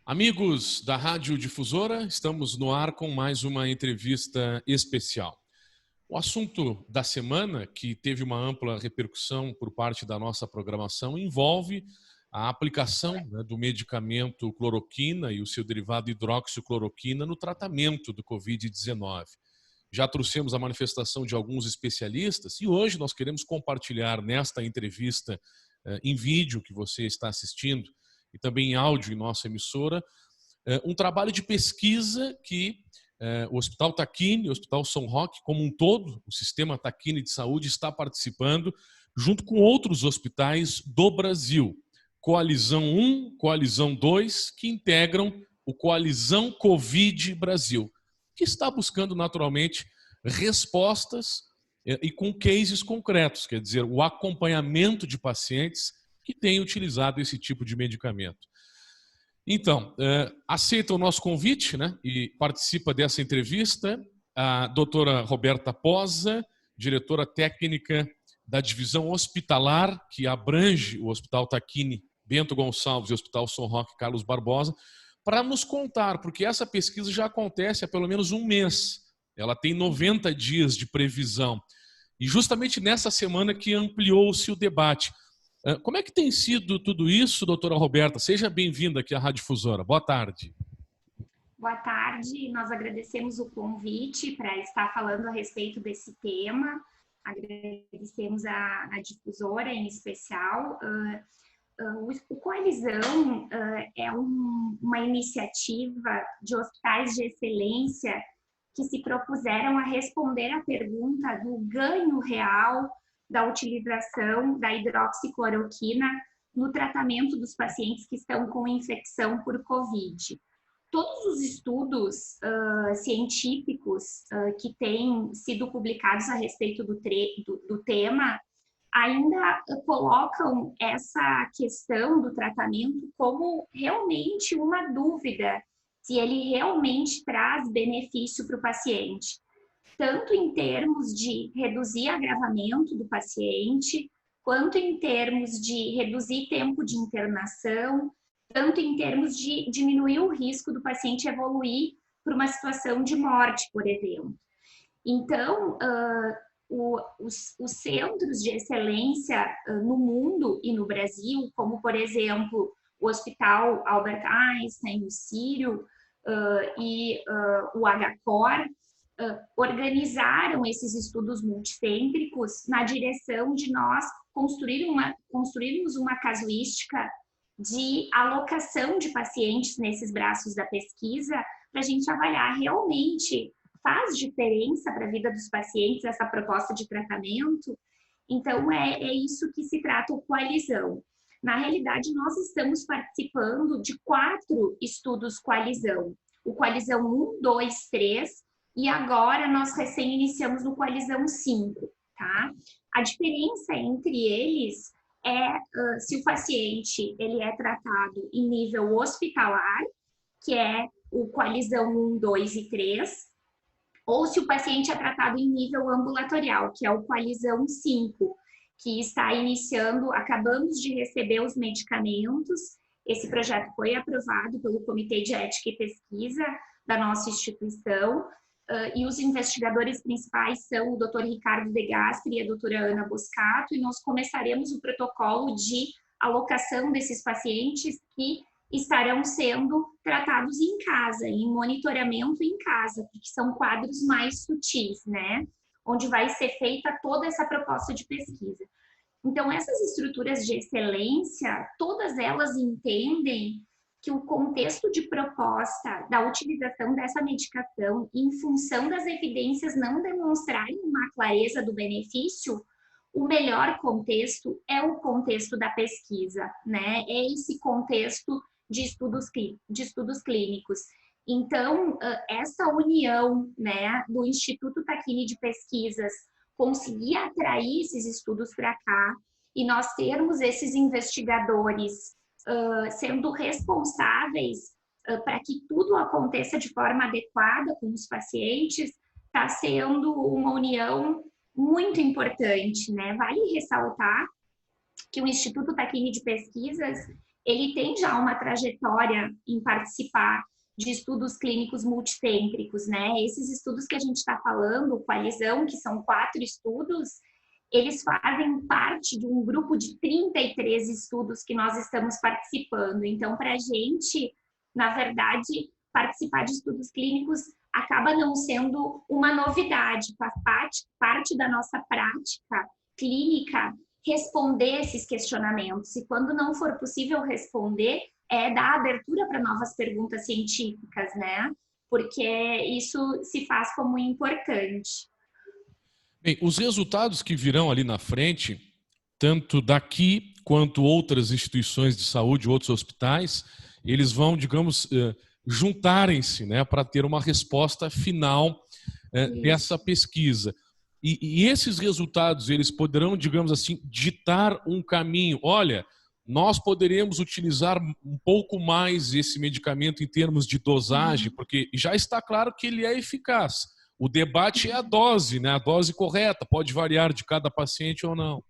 Amigos da Rádio Difusora, estamos no ar com mais uma entrevista especial. O assunto da semana, que teve uma ampla repercussão por parte da nossa programação, envolve a aplicação do medicamento cloroquina e o seu derivado hidroxicloroquina no tratamento do Covid-19. Já trouxemos a manifestação de alguns especialistas e hoje nós queremos compartilhar nesta entrevista em vídeo que você está assistindo e também em áudio em nossa emissora, um trabalho de pesquisa que o Hospital Tacchini, o Hospital São Roque como um todo, o Sistema Tacchini de Saúde está participando junto com outros hospitais do Brasil. Coalizão 1, Coalizão 2, que integram o Coalizão Covid Brasil, que está buscando naturalmente respostas e com cases concretos, quer dizer, o acompanhamento de pacientes que têm utilizado esse tipo de medicamento. Então, aceita o nosso convite, né, e participa dessa entrevista a doutora Roberta Posa, diretora técnica da divisão hospitalar, que abrange o Hospital Tacchini Bento Gonçalves e o Hospital São Roque Carlos Barbosa, para nos contar, porque essa pesquisa já acontece há pelo menos um mês, ela tem 90 dias de previsão, e justamente nessa semana que ampliou-se o debate. Como é que tem sido tudo isso, doutora Roberta? Seja bem-vinda aqui à Rádio Difusora. Boa tarde. Boa tarde, nós agradecemos o convite para estar falando a respeito desse tema. Agradecemos a Difusora em especial. O Coalizão é uma iniciativa de hospitais de excelência que se propuseram a responder à pergunta do ganho real da utilização da hidroxicloroquina no tratamento dos pacientes que estão com infecção por Covid. Todos os estudos científicos que têm sido publicados a respeito do tema ainda colocam essa questão do tratamento como realmente uma dúvida, se ele realmente traz benefício para o paciente, tanto em termos de reduzir agravamento do paciente, quanto em termos de reduzir tempo de internação, tanto em termos de diminuir o risco do paciente evoluir para uma situação de morte, por exemplo. Então, os centros de excelência no mundo e no Brasil, como, por exemplo, o Hospital Albert Einstein, o Sírio e o HCOR, organizaram esses estudos multicêntricos na direção de nós construirmos uma casuística de alocação de pacientes nesses braços da pesquisa para a gente avaliar realmente faz diferença para a vida dos pacientes essa proposta de tratamento. Então, é isso que se trata o Coalizão. Na realidade, nós estamos participando de 4 estudos Coalizão. O Coalizão 1, 2, 3, e agora nós recém iniciamos no Coalizão 5, tá? A diferença entre eles é se o paciente ele é tratado em nível hospitalar, que é o Coalizão 1, 2 e 3, ou se o paciente é tratado em nível ambulatorial, que é o Coalizão 5, que está iniciando, acabamos de receber os medicamentos. Esse projeto foi aprovado pelo Comitê de Ética e Pesquisa da nossa instituição, e os investigadores principais são o Dr. Ricardo De Gasperi e a doutora Ana Boscato, e nós começaremos o protocolo de alocação desses pacientes que estarão sendo tratados em casa, em monitoramento em casa, porque são quadros mais sutis, né? Onde vai ser feita toda essa proposta de pesquisa. Então, essas estruturas de excelência, todas elas entendem que o contexto de proposta da utilização dessa medicação, em função das evidências não demonstrarem uma clareza do benefício, o melhor contexto é o contexto da pesquisa, né? É esse contexto de estudos clínicos. Então, essa união, né, do Instituto Tacchini de Pesquisas conseguir atrair esses estudos para cá e nós termos esses investigadores sendo responsáveis para que tudo aconteça de forma adequada com os pacientes, está sendo uma união muito importante, né? Vale ressaltar que o Instituto Tacchini de Pesquisas ele tem já uma trajetória em participar de estudos clínicos multicêntricos, né? Esses estudos que a gente está falando, Coalizão, que são 4 estudos, eles fazem parte de um grupo de 33 estudos que nós estamos participando. Então, para a gente, na verdade, participar de estudos clínicos acaba não sendo uma novidade, faz parte da nossa prática clínica responder esses questionamentos. E quando não for possível responder, dar abertura para novas perguntas científicas, né? Porque isso se faz como importante. Bem, os resultados que virão ali na frente, tanto daqui quanto outras instituições de saúde, outros hospitais, eles vão, digamos, juntarem-se, né, para ter uma resposta final dessa pesquisa. E esses resultados, eles poderão, digamos assim, ditar um caminho. Olha, nós poderemos utilizar um pouco mais esse medicamento em termos de dosagem, porque já está claro que ele é eficaz. O debate é a dose, né? A dose correta, pode variar de cada paciente ou não.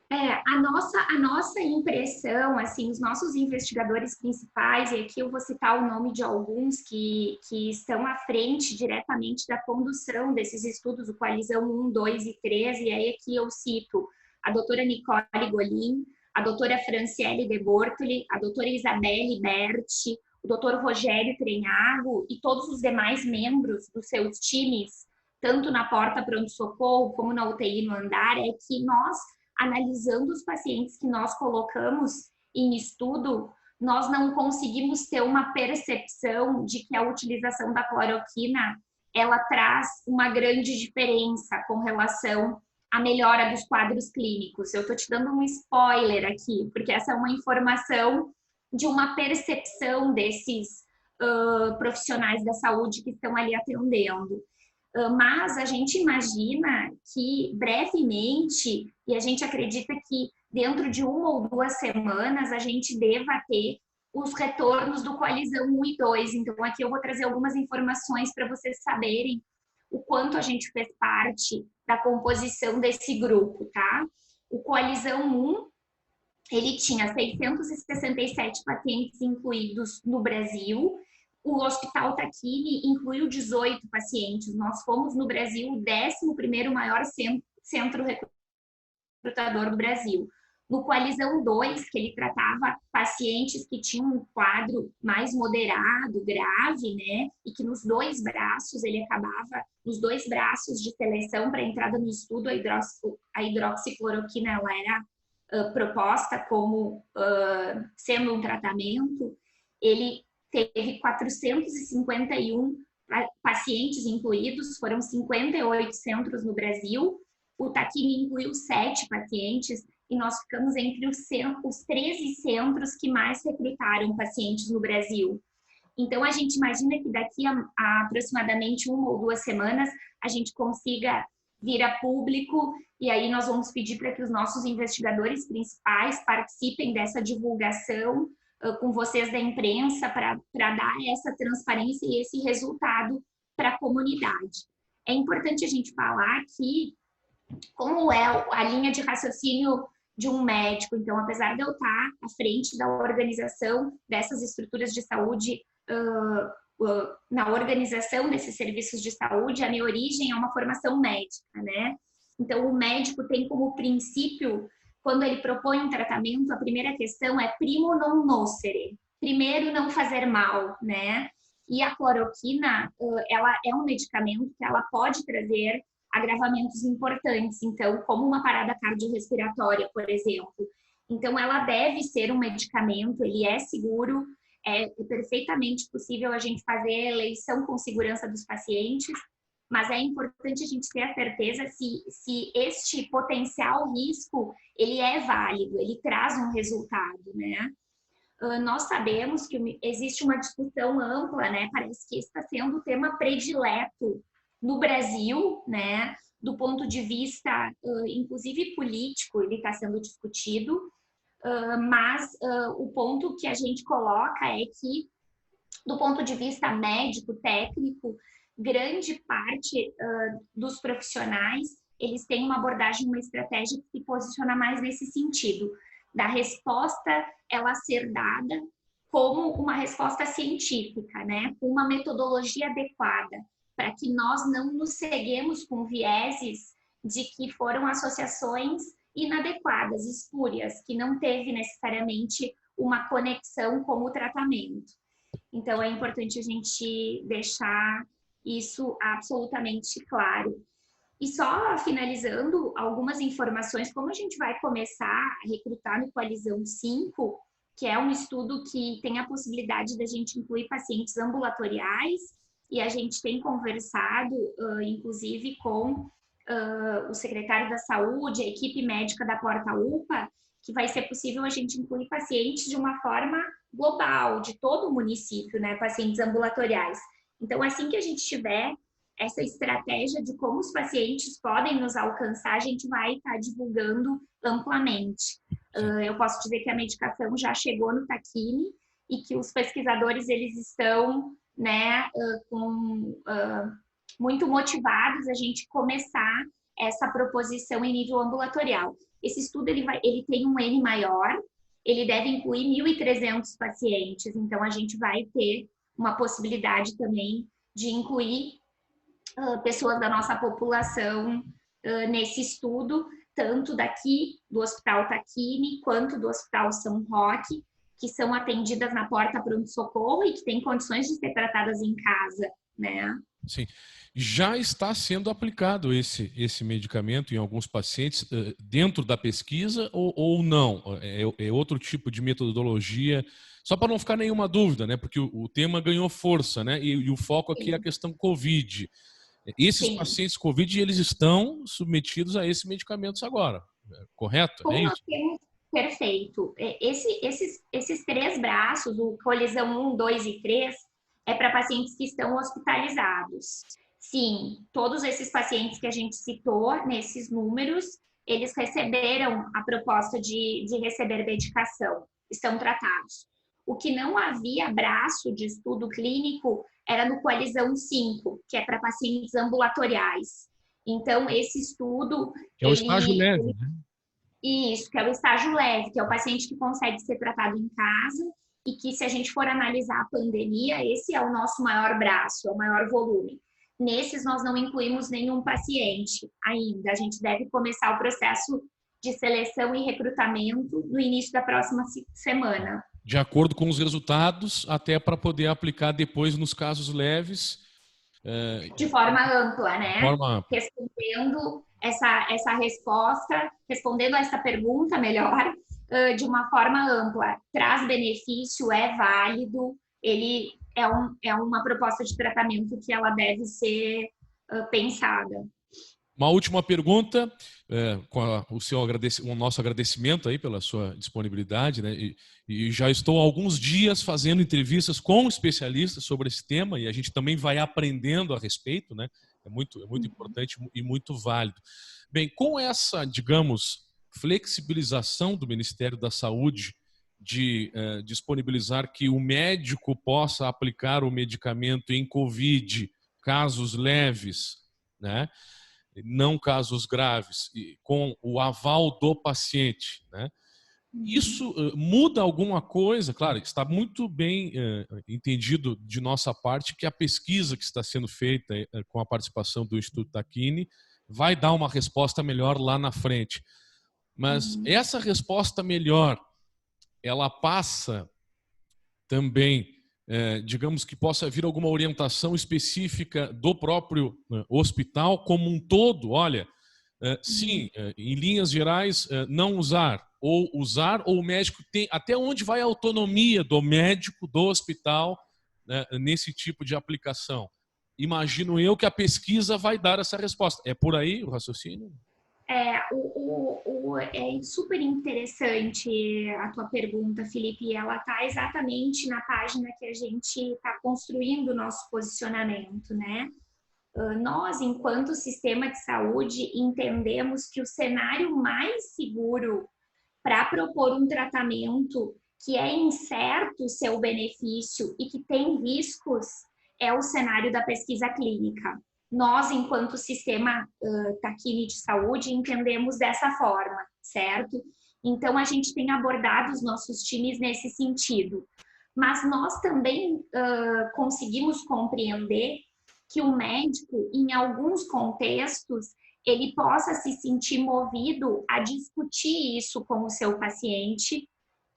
A nossa impressão, assim, os nossos investigadores principais, e aqui eu vou citar o nome de alguns que estão à frente diretamente da condução desses estudos, o Coalizão 1, 2 e 3, e aí aqui eu cito a doutora Nicole Golin, a doutora Franciele De Bortoli, a doutora Isabelle Berti, o doutor Rogério Trenhago e todos os demais membros dos seus times, tanto na porta pronto-socorro como na UTI no andar, é que nós, analisando os pacientes que nós colocamos em estudo, nós não conseguimos ter uma percepção de que a utilização da cloroquina ela traz uma grande diferença com relação à melhora dos quadros clínicos. Eu estou te dando um spoiler aqui, porque essa é uma informação de uma percepção desses profissionais da saúde que estão ali atendendo. Mas a gente imagina que brevemente, e a gente acredita que dentro de 1 ou 2 semanas, a gente deva ter os retornos do Coalizão 1 e 2. Então, aqui eu vou trazer algumas informações para vocês saberem o quanto a gente fez parte da composição desse grupo, tá? O Coalizão 1, ele tinha 667 pacientes incluídos no Brasil. O Hospital Tacchini incluiu 18 pacientes. Nós fomos, no Brasil, o 11º maior centro recrutador do Brasil. No Coalizão 2, que ele tratava pacientes que tinham um quadro mais moderado, grave, né? E que nos 2 braços, ele acabava, nos 2 braços de seleção para entrada no estudo, a hidroxicloroquina ela era proposta como sendo um tratamento. Ele teve 451 pacientes incluídos, foram 58 centros no Brasil. O Tacchini incluiu 7 pacientes e nós ficamos entre os 13 centros que mais recrutaram pacientes no Brasil. Então, a gente imagina que daqui a aproximadamente 1 ou 2 semanas a gente consiga vir a público e aí nós vamos pedir para que os nossos investigadores principais participem dessa divulgação com vocês da imprensa para dar essa transparência e esse resultado para a comunidade. É importante a gente falar que, como é a linha de raciocínio de um médico, então, apesar de eu estar à frente da organização dessas estruturas de saúde, na organização desses serviços de saúde, a minha origem é uma formação médica, né? Então, o médico tem como princípio, quando ele propõe um tratamento, a primeira questão é primo non nocere, primeiro não fazer mal, né? E a cloroquina, ela é um medicamento que ela pode trazer agravamentos importantes, então, como uma parada cardiorrespiratória, por exemplo. Então, ela deve ser um medicamento, ele é seguro, é perfeitamente possível a gente fazer a eleição com segurança dos pacientes, mas é importante a gente ter a certeza se este potencial risco, ele é válido, ele traz um resultado, né? Nós sabemos que existe uma discussão ampla, né? Parece que está sendo o tema predileto no Brasil, né? Do ponto de vista, inclusive político, ele está sendo discutido, mas o ponto que a gente coloca é que, do ponto de vista médico, técnico, grande parte dos profissionais, eles têm uma abordagem, uma estratégia que se posiciona mais nesse sentido. da resposta ela ser dada como uma resposta científica, né? Com uma metodologia adequada, para que nós não nos ceguemos com vieses de que foram associações inadequadas, espúrias, que não teve necessariamente uma conexão com o tratamento. Então, é importante a gente deixar isso absolutamente claro. E só finalizando algumas informações, como a gente vai começar a recrutar no Coalizão 5, que é um estudo que tem a possibilidade da gente incluir pacientes ambulatoriais, e a gente tem conversado, inclusive, com o secretário da Saúde, a equipe médica da Porta UPA, que vai ser possível a gente incluir pacientes de uma forma global, de todo o município, né? Pacientes ambulatoriais. Então, assim que a gente tiver essa estratégia de como os pacientes podem nos alcançar, a gente vai estar divulgando amplamente. Eu posso dizer que a medicação já chegou no Takine e que os pesquisadores eles estão, né, muito motivados a gente começar essa proposição em nível ambulatorial. Esse estudo ele tem um N maior, ele deve incluir 1.300 pacientes, então a gente vai ter uma possibilidade também de incluir pessoas da nossa população nesse estudo, tanto daqui do Hospital Takine quanto do Hospital São Roque, que são atendidas na porta pronto-socorro e que têm condições de ser tratadas em casa, né? Sim. Já está sendo aplicado esse medicamento em alguns pacientes dentro da pesquisa ou não? É outro tipo de metodologia? Só para não ficar nenhuma dúvida, né? Porque o tema ganhou força, né? E o foco aqui é a questão COVID. Esses Sim. pacientes COVID, eles estão submetidos a esses medicamentos agora, correto? Como É nós isso? temos perfeito. Esses três braços, o colisão 1, 2 e 3, é para pacientes que estão hospitalizados. Sim, todos esses pacientes que a gente citou nesses números, eles receberam a proposta de receber medicação, estão tratados. O que não havia braço de estudo clínico era no coalizão 5, que é para pacientes ambulatoriais. Então, esse estudo, É o estágio leve, né? Isso, que é o estágio leve, que é o paciente que consegue ser tratado em casa e que, se a gente for analisar a pandemia, esse é o nosso maior braço, é o maior volume. Nesses, nós não incluímos nenhum paciente ainda. A gente deve começar o processo de seleção e recrutamento no início da próxima semana. De acordo com os resultados, até para poder aplicar depois nos casos leves. De forma ampla, né? Forma ampla. Respondendo essa resposta, respondendo a essa pergunta melhor, de uma forma ampla. Traz benefício, é válido, ele é uma proposta de tratamento que ela deve ser pensada. Uma última pergunta, com o nosso agradecimento aí pela sua disponibilidade, né? E já estou há alguns dias fazendo entrevistas com especialistas sobre esse tema e a gente também vai aprendendo a respeito, né? É muito importante e muito válido. Bem, com essa, digamos, flexibilização do Ministério da Saúde de disponibilizar que o médico possa aplicar o medicamento em COVID, casos leves, né? Não casos graves, com o aval do paciente, né? Isso muda alguma coisa? Claro, está muito bem entendido de nossa parte que a pesquisa que está sendo feita com a participação do Instituto Takine vai dar uma resposta melhor lá na frente. Mas essa resposta melhor, ela passa também, digamos que possa vir alguma orientação específica do próprio hospital como um todo. Olha, sim, em linhas gerais, não usar, ou o médico tem, até onde vai a autonomia do médico, do hospital, né, nesse tipo de aplicação. Imagino eu que a pesquisa vai dar essa resposta. É por aí o raciocínio? É super interessante a tua pergunta, Felipe, e ela está exatamente na página que a gente está construindo o nosso posicionamento, né? Nós, enquanto sistema de saúde, entendemos que o cenário mais seguro para propor um tratamento que é incerto o seu benefício e que tem riscos é o cenário da pesquisa clínica. Nós, enquanto sistema Takine de saúde, entendemos dessa forma, certo? Então, a gente tem abordado os nossos times nesse sentido. Mas nós também conseguimos compreender que o médico, em alguns contextos, ele possa se sentir movido a discutir isso com o seu paciente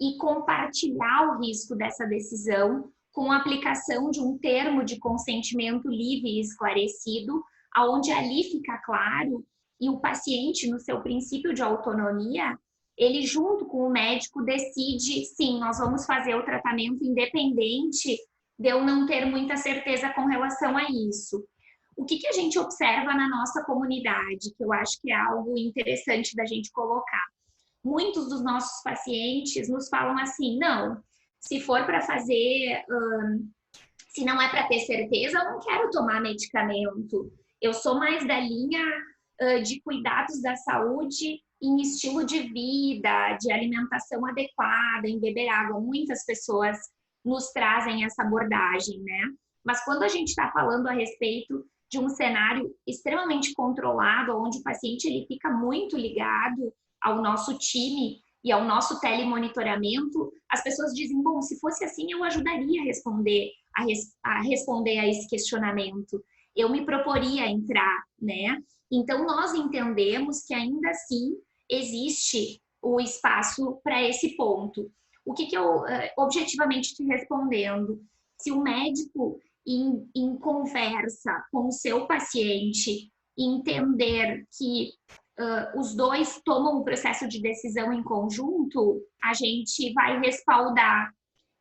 e compartilhar o risco dessa decisão com a aplicação de um termo de consentimento livre e esclarecido, aonde ali fica claro e o paciente, no seu princípio de autonomia, ele junto com o médico decide, sim, nós vamos fazer o tratamento independente de eu não ter muita certeza com relação a isso. O que a gente observa na nossa comunidade, que eu acho que é algo interessante da gente colocar. Muitos dos nossos pacientes nos falam assim, não, se for para fazer, se não é para ter certeza, eu não quero tomar medicamento. Eu sou mais da linha de cuidados da saúde em estilo de vida, de alimentação adequada, em beber água. Muitas pessoas nos trazem essa abordagem, né? Mas quando a gente está falando a respeito de um cenário extremamente controlado, onde o paciente ele fica muito ligado ao nosso time e ao nosso telemonitoramento, as pessoas dizem, bom, se fosse assim, eu ajudaria a responder a esse questionamento. Eu me proporia entrar, né? Então, nós entendemos que ainda assim existe o espaço para esse ponto. O que eu, objetivamente te respondendo, se o médico em conversa com o seu paciente entender que os dois tomam o processo de decisão em conjunto, a gente vai respaldar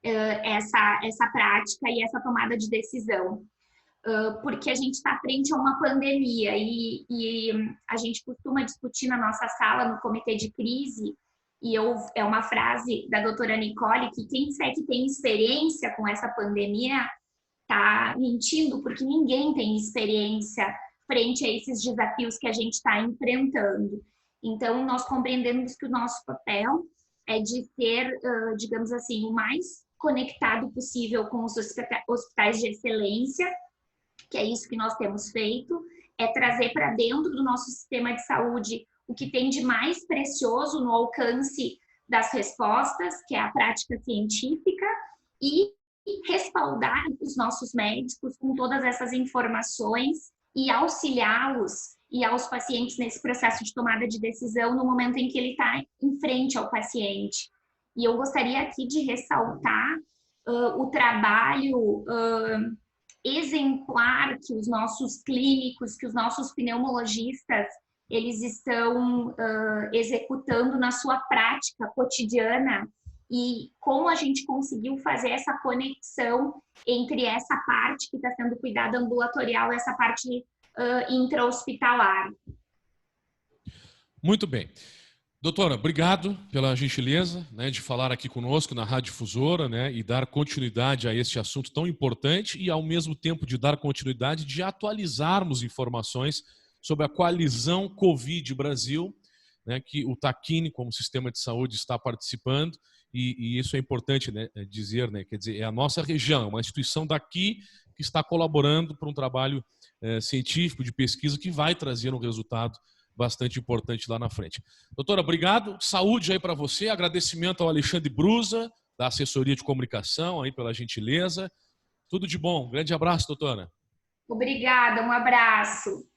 essa prática e essa tomada de decisão. Porque a gente está frente a uma pandemia e a gente costuma discutir na nossa sala, no comitê de crise, e é uma frase da doutora Nicole, que quem disser que tem experiência com essa pandemia está mentindo, porque ninguém tem experiência frente a esses desafios que a gente está enfrentando. Então, nós compreendemos que o nosso papel é de ser, digamos assim, o mais conectado possível com os hospitais de excelência, que é isso que nós temos feito, é trazer para dentro do nosso sistema de saúde o que tem de mais precioso no alcance das respostas, que é a prática científica, e respaldar os nossos médicos com todas essas informações e auxiliá-los e aos pacientes nesse processo de tomada de decisão no momento em que ele está em frente ao paciente. E eu gostaria aqui de ressaltar o trabalho exemplar que os nossos clínicos, que os nossos pneumologistas, eles estão executando na sua prática cotidiana e como a gente conseguiu fazer essa conexão entre essa parte que está sendo cuidada ambulatorial e essa parte intra-hospitalar. Muito bem. Doutora, obrigado pela gentileza, né, de falar aqui conosco na Rádio Difusora, né, e dar continuidade a este assunto tão importante e, ao mesmo tempo, de dar continuidade, de atualizarmos informações sobre a coalizão Covid Brasil, né, que o Tacine, como sistema de saúde, está participando, e isso é importante, né, dizer, né, quer dizer, é a nossa região, uma instituição daqui que está colaborando para um trabalho científico, de pesquisa, que vai trazer um resultado bastante importante lá na frente. Doutora, obrigado. Saúde aí para você. Agradecimento ao Alexandre Brusa, da assessoria de comunicação, aí pela gentileza. Tudo de bom. Grande abraço, doutora. Obrigada, um abraço.